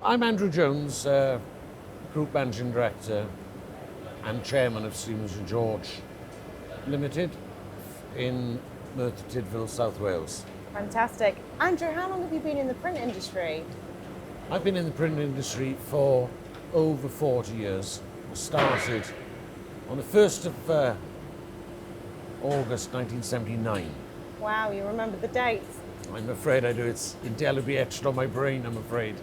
I'm Andrew Jones, Group Managing Director and Chairman of Siemens & George Limited in Merthyr Tydfil, South Wales. Fantastic. Andrew, how long have you been in the print industry? I've been in the print industry for over 40 years. I started on the 1st of August 1979. Wow, you remember the dates. I'm afraid I do. It's indelibly etched on my brain, I'm afraid.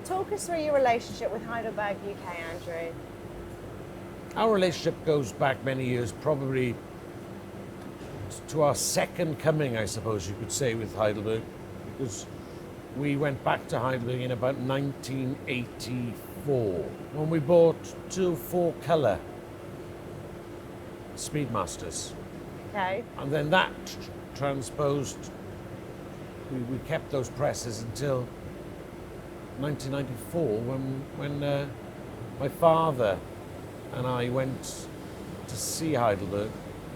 Talk us through your relationship with Heidelberg UK, Andrew. Our relationship goes back many years, probably to our second coming, I suppose you could say, with Heidelberg, because we went back to Heidelberg in about 1984 when we bought two 4-colour Speedmasters. Okay. And then that transposed, we kept those presses until 1994 when my father and I went to see Heidelberg.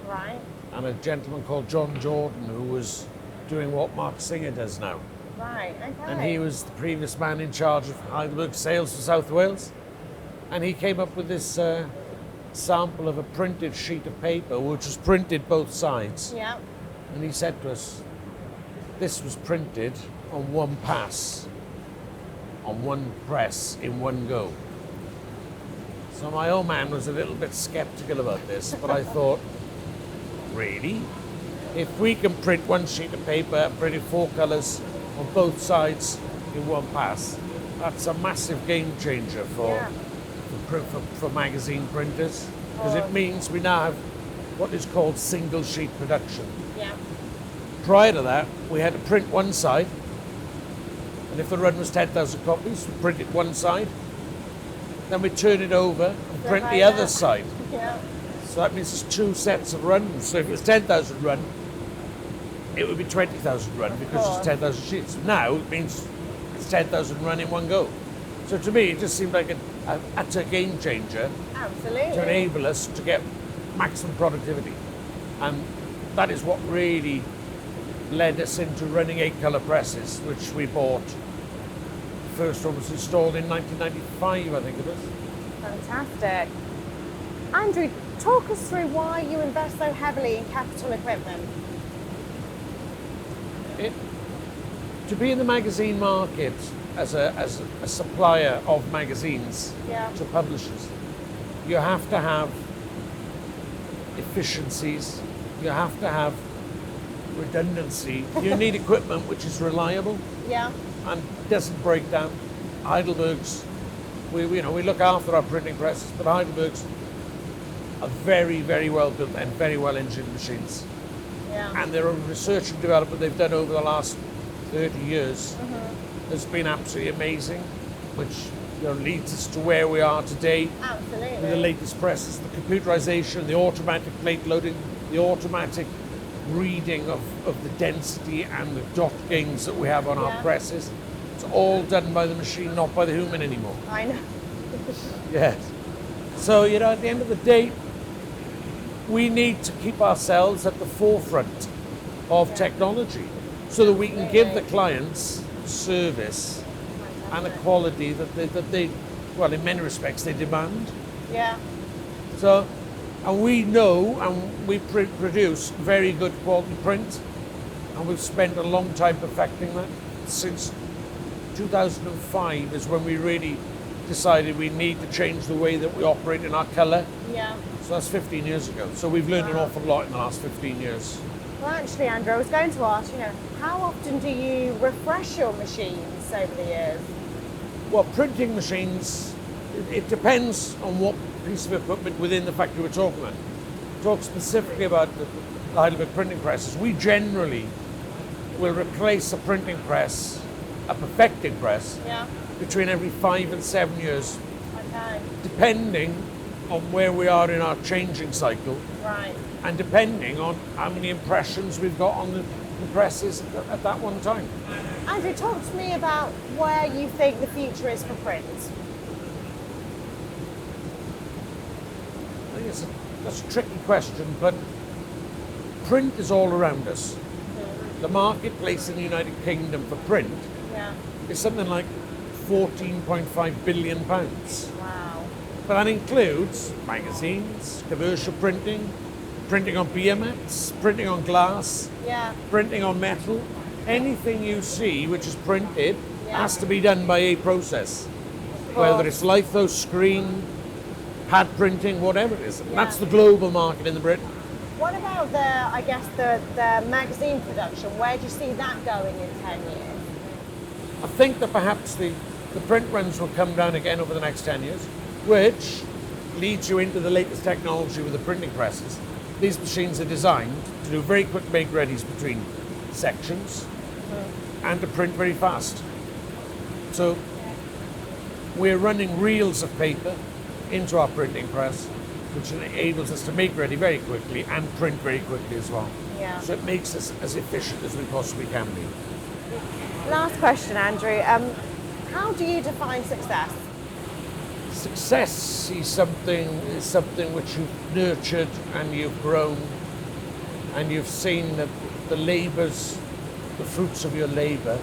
Right. And a gentleman called John Jordan, who was doing what Mark Singer does now. Right, okay. And he was the previous man in charge of Heidelberg sales for South Wales. And he came up with this sample of a printed sheet of paper, which was printed both sides. Yeah. And he said to us, this was printed on one pass, on one press, in one go. So my old man was a little bit skeptical about this, but I thought, really? If we can print one sheet of paper, printed 4 colours on both sides in one pass, that's a massive game changer for magazine printers, because it means we now have what is called single sheet production. Yeah. Prior to that, we had to print one side, and if the run was 10,000 copies, we print it one side, then we turn it over and print the other side. Yeah. So that means it's 2 sets of runs. So if it was 10,000 run, it would be 20,000 run because it's 10,000 sheets. Now it means it's 10,000 run in one go. So to me, it just seemed like a utter game changer Absolutely. to enable us to get maximum productivity. And that is what really led us into running 8-colour presses, which we bought. The first one was installed in 1995, I think it was. Fantastic. Andrew, talk us through why you invest so heavily in capital equipment. To be in the magazine market as a supplier of magazines to publishers, you have to have efficiencies, you have to have redundancy. You need equipment which is reliable and doesn't break down. Heidelberg's, we look after our printing presses, but Heidelberg's are very, very well built and very well engineered machines. Yeah. And their research and development they've done over the last 30 years has been absolutely amazing, which leads us to where we are today. Absolutely. With the latest presses, the computerization, the automatic plate loading, the automatic reading of the density and the dot gains that we have on our presses. It's all done by the machine, not by the human anymore. I know. Yes. So, at the end of the day, we need to keep ourselves at the forefront of technology so that we can give the clients service and a quality that they, well, in many respects, they demand. Yeah. So, and we know, and we produce very good quality print, and we've spent a long time perfecting that. Since 2005 is when we really decided we need to change the way that we operate in our colour. Yeah. So that's 15 years ago. So we've learned an awful lot in the last 15 years. Well, actually, Andrew, I was going to ask, how often do you refresh your machines over the years? Well, printing machines, it depends on what piece of equipment within the factory we're talking about. Talk specifically about the Heidelberg printing presses. We generally will replace a printing press, a perfecting press, between every 5 and 7 years, depending on where we are in our changing cycle, right, and depending on how many impressions we've got on the presses at that one time. Andrew, talk to me about where you think the future is for print. I think that's a tricky question, but print is all around us. The marketplace in the United Kingdom for print Yeah. is something like £14.5 billion. Wow. But that includes magazines, commercial printing, printing on beer mats, printing on glass, Yeah. printing on metal. Anything you see which is printed Yeah. has to be done by a process. Of Whether course. it's litho, screen, pad printing, whatever it is. Yeah. That's the global market in the Britain. What about the magazine production? Where do you see that going in 10 years? I think that perhaps the print runs will come down again over the next 10 years, which leads you into the latest technology with the printing presses. These machines are designed to do very quick make-readies between sections and to print very fast. So we're running reels of paper into our printing press, which enables us to make ready very quickly and print very quickly as well. Yeah. So it makes us as efficient as we possibly can be. Last question, Andrew. How do you define success? Success is something which you've nurtured and you've grown, and you've seen that the fruits of your labour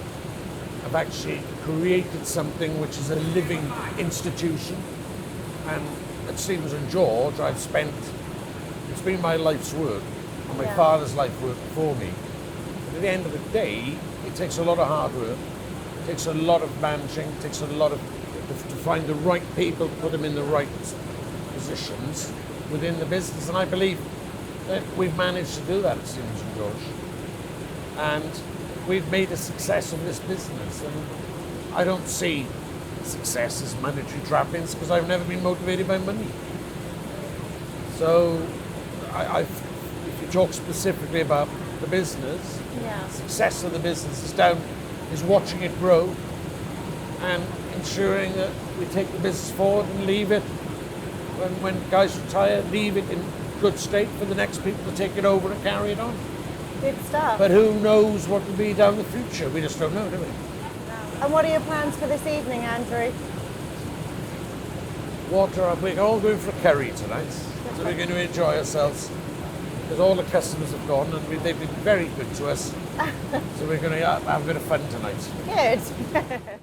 have actually created something which is a living institution. And at Stevens and George, it's been my life's work, and my Yeah. father's life work for me. But at the end of the day, it takes a lot of hard work, it takes a lot of managing, it takes a lot of to find the right people, put them in the right positions within the business. And I believe that we've managed to do that at Stevens and George. And we've made a success of this business. And I don't see success as monetary trappings because I've never been motivated by money. So if you talk specifically about the business, Yeah. success of the business is watching it grow and ensuring that we take the business forward and leave it, when guys retire, leave it in good state for the next people to take it over and carry it on. Good stuff. But who knows what will be down the future? We just don't know, do we? And what are your plans for this evening, Andrew? We're all going for a curry tonight, so we're going to enjoy ourselves. Because all the customers have gone and they've been very good to us. So we're going to have a bit of fun tonight. Good.